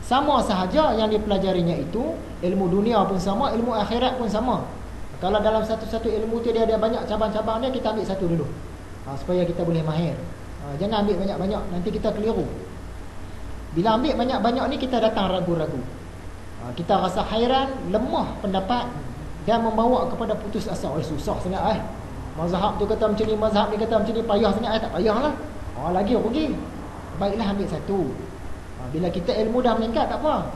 Sama sahaja yang dipelajarinya itu, ilmu dunia pun sama, ilmu akhirat pun sama. Kalau dalam satu-satu ilmu tu dia ada banyak cabang-cabang dia, kita ambil satu dulu, supaya kita boleh mahir. Jangan ambil banyak-banyak, nanti kita keliru. Bila ambil banyak-banyak ni, kita datang ragu-ragu. Kita rasa hairan, lemah pendapat, dan membawa kepada putus asa. Susah sangat mazhab tu kata macam ni, mazhab ni kata macam ni, payah sangat. Tak payahlah, lagi rugi. Baiklah ambil satu. Bila kita ilmu dah meningkat, tak apa.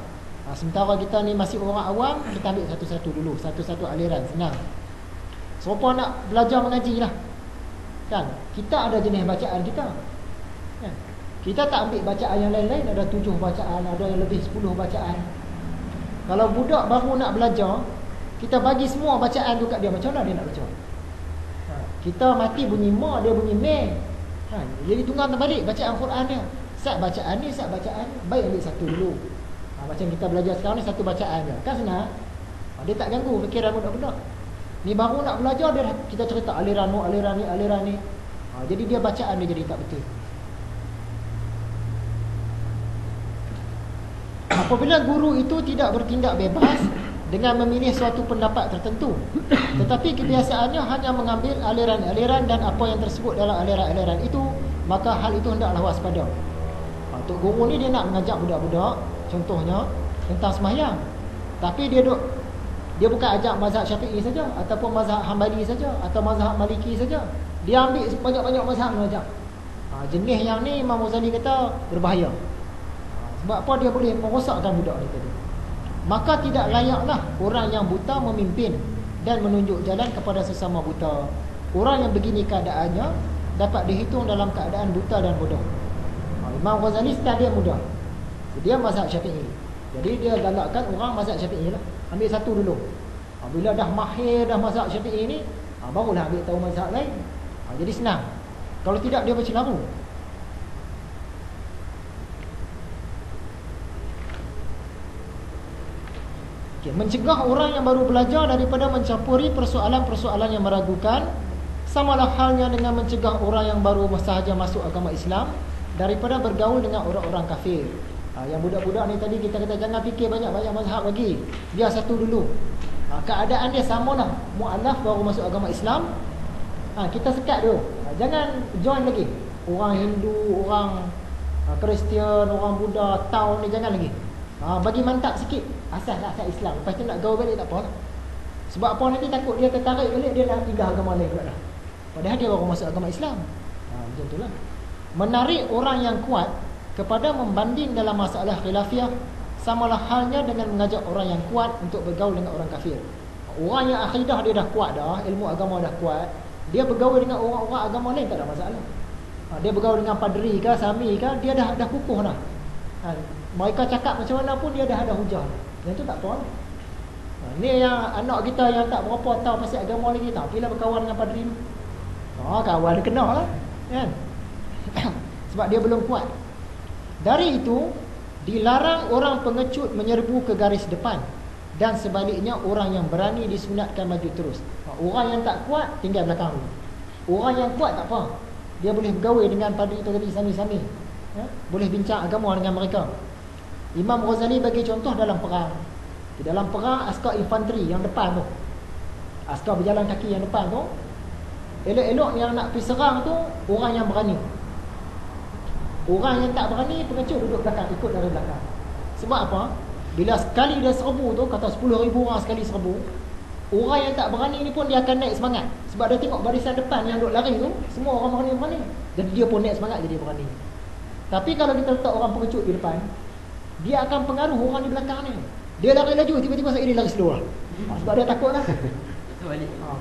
Sementara kita ni masih orang awam, kita ambil satu-satu dulu, satu-satu aliran, senang. Serupa nak belajar mengaji lah, kan? Kita ada jenis bacaan kita, kan? Kita tak ambil bacaan yang lain-lain. Ada 7 bacaan, ada yang lebih 10 bacaan. Kalau budak baru nak belajar, kita bagi semua bacaan tu kat dia, macam mana dia nak baca? Kita mati bunyi ma, dia bunyi me, jadi tunggang terbalik bacaan Quran dia. Sat bacaan ni, sat bacaan ni, baik ambil satu dulu. Macam kita belajar sekarang ni, satu bacaan je, kan senang. Dia tak ganggu fikiran budak-budak. Ni baru nak belajar, kita cerita aliran ni, aliran ni, aliran ni. Jadi dia bacaan dia jadi tak betul. Apabila guru itu tidak bertindak bebas dengan memilih suatu pendapat tertentu, tetapi kebiasaannya hanya mengambil aliran-aliran dan apa yang tersebut dalam aliran-aliran itu, maka hal itu hendaklah waspada. Tok guru ni dia nak mengajak budak-budak, contohnya tentang sembahyang, tapi dia bukan ajak mazhab Syafi'i saja, ataupun mazhab Hambali saja, atau mazhab Maliki saja. Dia ambil banyak-banyak mazhab dia ajak. Jenis yang ni Imam Ghazali kata berbahaya. Sebab apa? Dia boleh merosakkan budak ni tadi. Maka tidak layaklah orang yang buta memimpin dan menunjuk jalan kepada sesama buta. Orang yang begini keadaannya dapat dihitung dalam keadaan buta dan bodoh. Imam Ghazali style dia mudah. Dia mazhab Syafi'i. Jadi dia galakkan orang mazhab Syafi'i lah. Ambil satu dulu. Bila dah mahir dah mazhab Syafi'i ni, barulah ambil tahu mazhab lain. Jadi senang. Kalau tidak dia bercelaru. Mencegah orang yang baru belajar daripada mencampuri persoalan-persoalan yang meragukan, samalah halnya dengan mencegah orang yang baru sahaja masuk agama Islam daripada bergaul dengan orang-orang kafir. Yang budak-budak ni tadi kita kata jangan fikir banyak-banyak mazhab lagi, biar satu dulu. Keadaan dia sama lah, mu'alaf baru masuk agama Islam, kita sekat dulu. Jangan join lagi orang Hindu, orang Kristian, orang Buddha, Tao ni jangan lagi. Bagi mantap sikit asas-asas Islam. Lepas tu nak gaul balik tak apa lah. Sebab apa, nanti takut dia tertarik balik, dia nak pindah agama lain pula dah. Padahal dia baru masuk agama Islam. Macam itulah. Menarik orang yang kuat kepada membanding dalam masalah khilafiyah samalah halnya dengan mengajak orang yang kuat untuk bergaul dengan orang kafir. Orang yang akidah dia dah kuat dah, ilmu agama dah kuat, dia bergaul dengan orang-orang agama lain tak ada masalah. Dia bergaul dengan padri ke, sami ke, dia dah kukuh dah. Mereka cakap macam mana pun dia dah ada hujah. Yang tu tak apa lah. Ni yang anak kita yang tak berapa tahu pasal agama lagi, tak pilih berkawan dengan padri ni. Kawan dia kena lah, kan? Sebab dia belum kuat. Dari itu, dilarang orang pengecut menyerbu ke garis depan, dan sebaliknya orang yang berani disunatkan maju terus. Orang yang tak kuat tinggal belakang. Orang yang kuat tak apa, dia boleh bergaul dengan padri itu tadi, sami-sami, boleh bincang agama dengan mereka. Imam Ghazali bagi contoh dalam perang. Di dalam perang, askar infanteri yang depan tu, askar berjalan kaki yang depan tu, elok-elok yang nak pergi serang tu orang yang berani. Orang yang tak berani, pengecut duduk belakang, ikut dari belakang. Sebab apa? Bila sekali dia serbu tu, kata 10,000 orang sekali serbu, orang yang tak berani ni pun dia akan naik semangat. Sebab dia tengok barisan depan yang duduk lari tu, semua orang berani-berani, jadi dia pun naik semangat, jadi berani. Tapi kalau kita letak orang pengecut di depan, dia akan pengaruh orang di belakang ni. Dia lari laju, tiba-tiba dia lari slow lah. Sebab dia takut lah.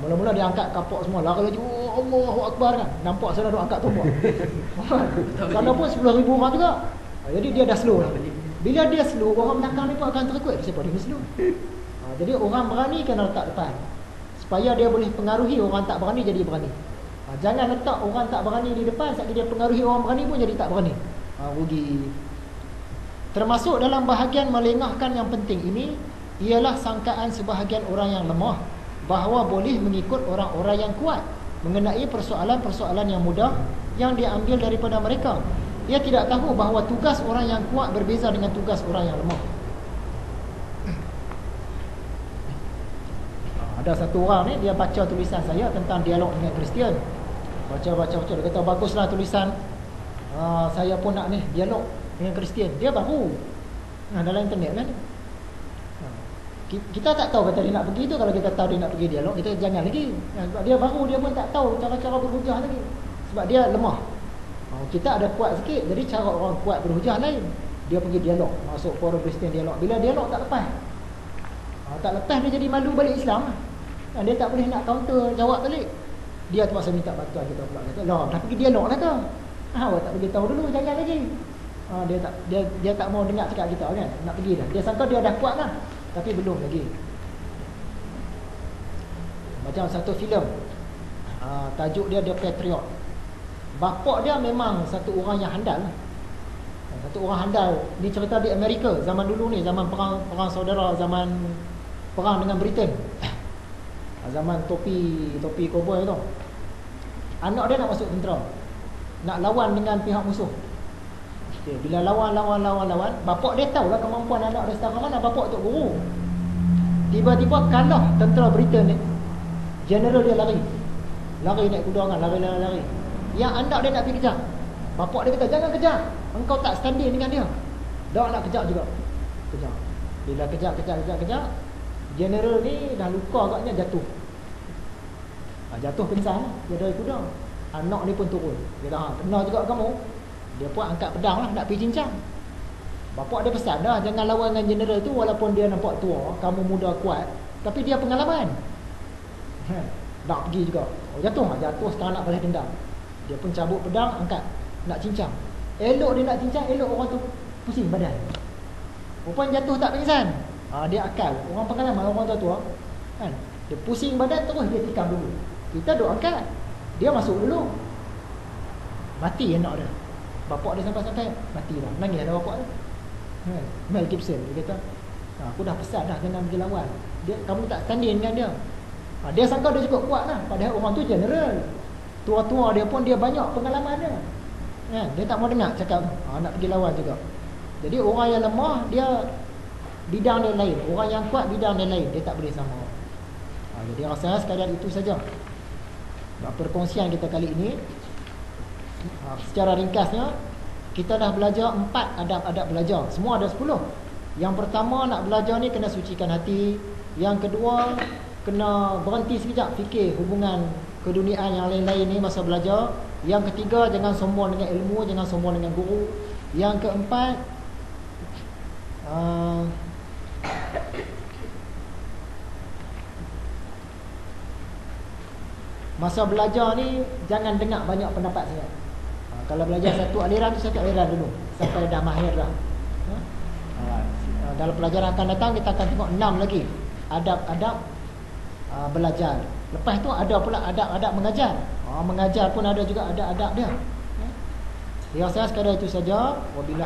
Mula-mula dia angkat kapak semua, lari laju, Allahu Akbar kan. Nampak sana dia angkat tombak. Sana pun 10,000 orang juga. Jadi dia dah slow lah. Bila dia slow, orang belakang ni pun akan terikut. Siapa dia slow? Jadi orang berani kena letak depan, supaya dia boleh pengaruhi orang tak berani jadi berani. Jangan letak orang tak berani di depan, sekali dia pengaruhi orang berani pun jadi tak berani. Rugi. Termasuk dalam bahagian melengahkan yang penting ini ialah sangkaan sebahagian orang yang lemah bahawa boleh mengikut orang-orang yang kuat mengenai persoalan-persoalan yang mudah yang diambil daripada mereka. Dia tidak tahu bahawa tugas orang yang kuat berbeza dengan tugas orang yang lemah. Ada satu orang ni, dia baca tulisan saya tentang dialog dengan Kristian. Baca. Dia kata, baguslah tulisan. Saya pun nak ni, dialog dengan Kristian. Dia baru dalam internet kan. Kita tak tahu kata dia nak pergi tu. Kalau kita tahu dia nak pergi dialog, kita jangan lagi. Sebab dia baru, dia pun tak tahu cara-cara berhujah lagi. Sebab dia lemah. Kita ada kuat sikit. Jadi cara orang kuat berhujah lain. Dia pergi dialog, masuk forum Kristian dialog. Bila dialog tak lepas, tak lepas dia jadi malu balik Islam. Dia tak boleh nak counter jawab balik. Dia terpaksa minta bantuan kita pula. Kata, lah dah pergi dialog lah ke? Awak tak beritahu dulu, jangan lagi. Dia tak mau dengar cakap kita kan. Nak pergi dah. Dia sangka dia dah kuat lah, tapi belum lagi. Macam satu filem, tajuk dia The Patriot. Bapak dia memang satu orang yang handal. Satu orang handal. Ni cerita di Amerika zaman dulu ni, zaman perang saudara, zaman perang dengan Britain. Zaman topi koboi tu. Anak dia nak masuk tentera, nak lawan dengan pihak musuh. Okay, bila lawan, bapak dia tahulah kemampuan anak dia setara mana. Bapak tu guru. Tiba-tiba kalah tentera Britain ni. General dia lari naik kuda kan, lari. Yang anak dia nak pergi kejar. Bapak dia kata, jangan kejar, engkau tak standing dengan dia. Dia nak kejar juga. Kejar. Bila kejar, general ni dah luka agaknya, jatuh. Jatuh pingsan lah. Dia dari kuda. Anak ni pun turun. Dia kata, kena juga kamu. Dia pun angkat pedang lah, nak pergi cincang. Bapak dia pesan dah, jangan lawan dengan general tu. Walaupun dia nampak tua, kamu muda kuat, tapi dia pengalaman. Nak pergi juga. Jatuh sekarang nak balas dendam. Dia pun cabut pedang, angkat, nak cincang. Elok dia nak cincang, elok orang tu pusing badan. Rupanya jatuh tak pingsan. Dia akal. Orang pengalaman, orang tua kan. Dia pusing badan, terus dia tikam dulu. Kita duk angkat, dia masuk dulu. Mati anak dia. Bapak dia sampai mati dah. Nangis ada bapak dia. Mel Gibson dia kata, aku dah pesan dah, jangan pergi lawan. Kamu tak standing dengan dia. Dia sangka dia cukup kuat lah. Padahal orang tu general. Tua-tua dia pun dia banyak pengalaman dia. Dia tak mau dengar cakap nak pergi lawan juga. Jadi orang yang lemah, dia bidang dia lain. Orang yang kuat bidang dia lain. Dia tak boleh sama. Jadi rasa sekadar itu saja perkongsian kita kali ini. Secara ringkasnya, kita dah belajar 4 adab-adab belajar. Semua ada 10. Yang pertama, nak belajar ni kena sucikan hati. Yang kedua, kena berhenti sekejap fikir hubungan keduniaan yang lain-lain ni masa belajar. Yang ketiga, jangan sombong dengan ilmu, jangan sombong dengan guru. Yang keempat, masa belajar ni jangan dengar banyak pendapat saya. Kalau belajar satu aliran dulu sampai dah mahir dah. Dalam pelajaran akan datang kita akan tengok 6 lagi adab-adab belajar. Lepas tu ada pula adab-adab mengajar. Mengajar pun ada juga adab-adab dia. Ya, saya sekadar itu saja. Wabillahi